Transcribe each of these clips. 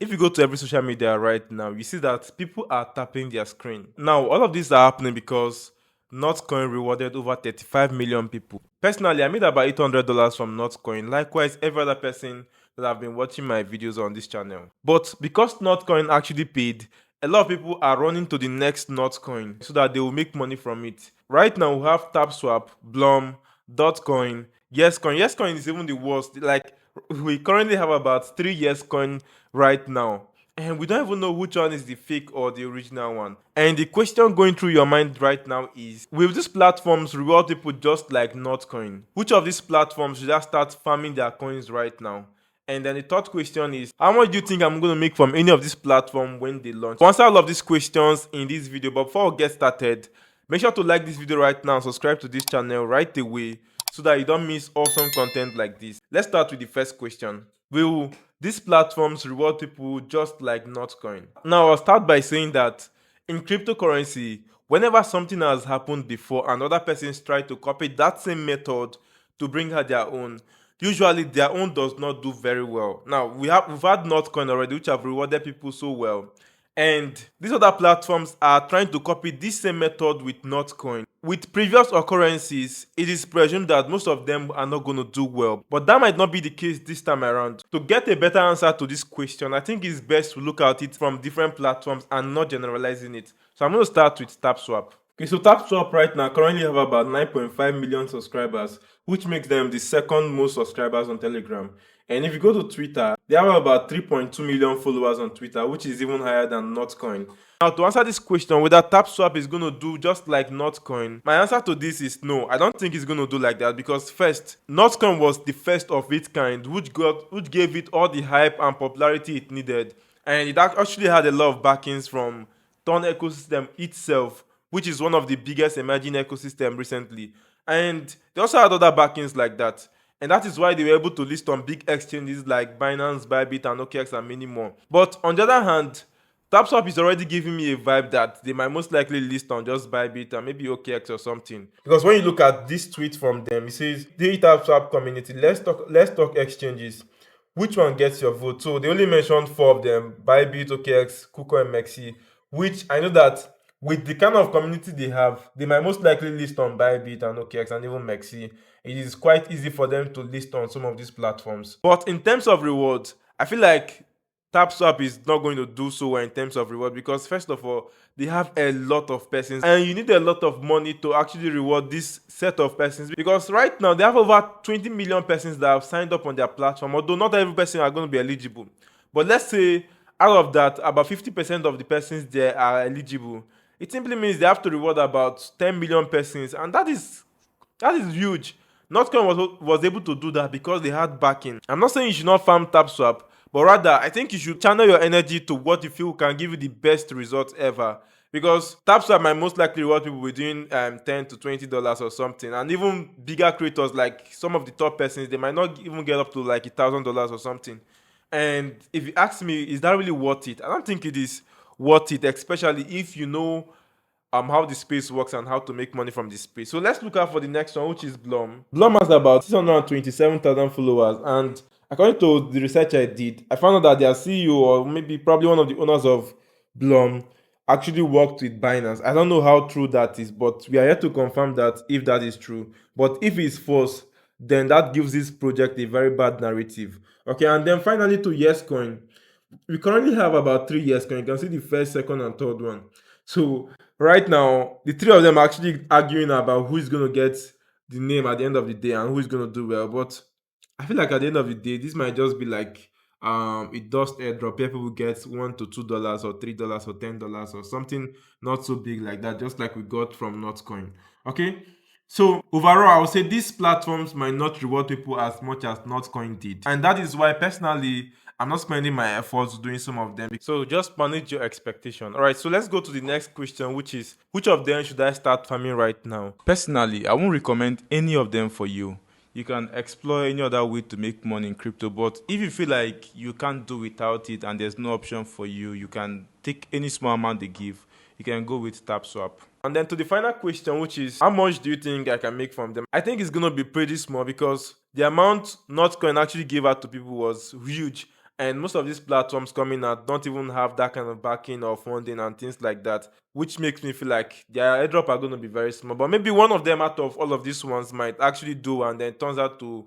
If you go to every social media right now, you see that people are tapping their screen. Now, all of these are happening because notcoin rewarded over 35 million people. Personally, I made about $800 from notcoin. Likewise, every other person that have been watching my videos on this channel. But because notcoin actually paid, a lot of people are running to the next notcoin so that they will make money from it. Right now, we have Tapswap, Blum, Dotcoin, yescoin. Yescoin is even the worst. Like, we currently have about 3 yescoin right now, and we don't even know which one is the fake or the original one. And the question going through your mind right now is, will these platforms reward people just like notcoin? Which of these platforms should I start farming their coins right now? And then the third question is, how much do you think I'm going to make from any of these platforms when they launch? To answer all of these questions in this video, but before we get started, make sure to like this video right now and subscribe to this channel right away so that you don't miss awesome content like this. Let's start with the first question. Will these platforms reward people just like notcoin? Now, I'll start by saying that in cryptocurrency, whenever something has happened before and other persons try to copy that same method to bring out their own, usually their own does not do very well. Now, we've had notcoin already, which have rewarded people so well. And these other platforms are trying to copy this same method with notcoin. With previous occurrences, it is presumed that most of them are not going to do well. But that might not be the case this time around. To get a better answer to this question, I think it's best to look at it from different platforms and not generalizing it. So I'm going to start with Tapswap. Okay, so Tapswap right now currently have about 9.5 million subscribers, which makes them the second most subscribers on Telegram. And if you go to Twitter, they have about 3.2 million followers on Twitter, which is even higher than notcoin. Now, to answer this question, whether Tapswap is going to do just like notcoin, my answer to this is no. I don't think it's going to do like that because first, notcoin was the first of its kind, which gave it all the hype and popularity it needed, and it actually had a lot of backings from Ton ecosystem itself, which is one of the biggest emerging ecosystem recently. And they also had other backings like that. And that is why they were able to list on big exchanges like Binance, Bybit, and OKX, and many more. But on the other hand, Tapswap is already giving me a vibe that they might most likely list on just Bybit and maybe OKX or something. Because when you look at this tweet from them, it says, "Dear Tapswap community, let's talk exchanges. Which one gets your vote?" So they only mentioned four of them: Bybit, OKX, KuCoin, Mexi. Which I know that with the kind of community they have, they might most likely list on Bybit and OKX and even Mexi. It is quite easy for them to list on some of these platforms. But in terms of rewards, I feel like Tapswap is not going to do so well in terms of reward because first of all, they have a lot of persons and you need a lot of money to actually reward this set of persons because right now they have over 20 million persons that have signed up on their platform, although not every person are going to be eligible. But let's say out of that, about 50% of the persons there are eligible. It simply means they have to reward about 10 million persons, and that is huge. Notcoin was able to do that because they had backing. I'm not saying you should not farm Tapswap, but rather I think you should channel your energy to what you feel can give you the best results ever. Because Tapswap might most likely reward people within $10 to $20 or something, and even bigger creators like some of the top persons, they might not even get up to like $1,000 or something. And if you ask me, is that really worth it? I don't think it is worth it, especially if you know how the space works and how to make money from the space. So let's look out for the next one, which is Blum. Blum has about 627,000 followers, and according to the research I did, I found out that their CEO or maybe probably one of the owners of Blum actually worked with Binance. I don't know how true that is, but we are yet to confirm that if that is true. But if it's false, then that gives this project a very bad narrative. Okay, and then finally to yescoin. We currently have about 3 yescoin. You can see the first, second, and third one. So right now, the three of them are actually arguing about who is going to get the name at the end of the day and who is going to do well. But I feel like at the end of the day, this might just be like it does airdrop. People will get $1 to $2 or $3 or $10 or something not so big like that, just like we got from notcoin. Okay. So overall, I would say these platforms might not reward people as much as notcoin did, and that is why personally I'm not spending my efforts doing some of them. So just manage your expectation. All right, so let's go to the next question, which is which of them should I start farming right now? Personally, I won't recommend any of them for you. You can explore any other way to make money in crypto, but if you feel like you can't do without it and there's no option for you, you can take any small amount they give. You can go with Tapswap. And then to the final question, which is how much do you think I can make from them? I think it's going to be pretty small because the amount notcoin actually gave out to people was huge. And most of these platforms coming out don't even have that kind of backing or funding and things like that, which makes me feel like their airdrop are going to be very small. But maybe one of them out of all of these ones might actually do, and then turns out to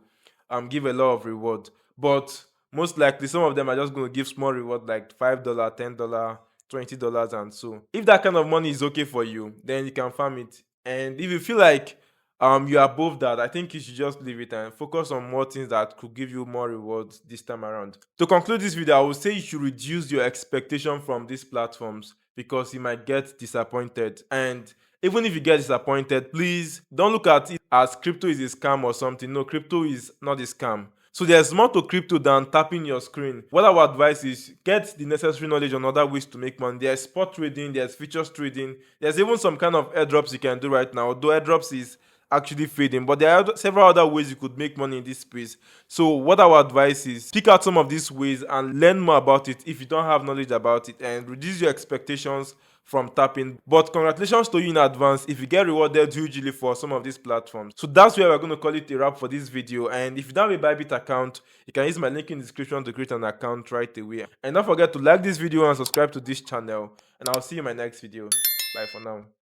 give a lot of reward. But most likely, some of them are just going to give small reward like $5, $10, $20, and so. If that kind of money is okay for you, then you can farm it. And if you feel like you're above that, I think you should just leave it and focus on more things that could give you more rewards this time around. To conclude this video, I would say you should reduce your expectation from these platforms because you might get disappointed. And even if you get disappointed, please don't look at it as crypto is a scam or something. No, crypto is not a scam. So there's more to crypto than tapping your screen. What I would advise is get the necessary knowledge on other ways to make money. There's spot trading, there's futures trading, there's even some kind of airdrops you can do right now. Although airdrops is actually fading, but there are several other ways you could make money in this space. So what I would advise is pick out some of these ways and learn more about it if you don't have knowledge about it, and reduce your expectations from tapping. But congratulations to you in advance if you get rewarded hugely for some of these platforms. So that's where we're going to call it a wrap for this video. And if you don't have a Bybit account, you can use my link in the description to create an account right away. And don't forget to like this video and subscribe to this channel, and I'll see you in my next video. Bye for now.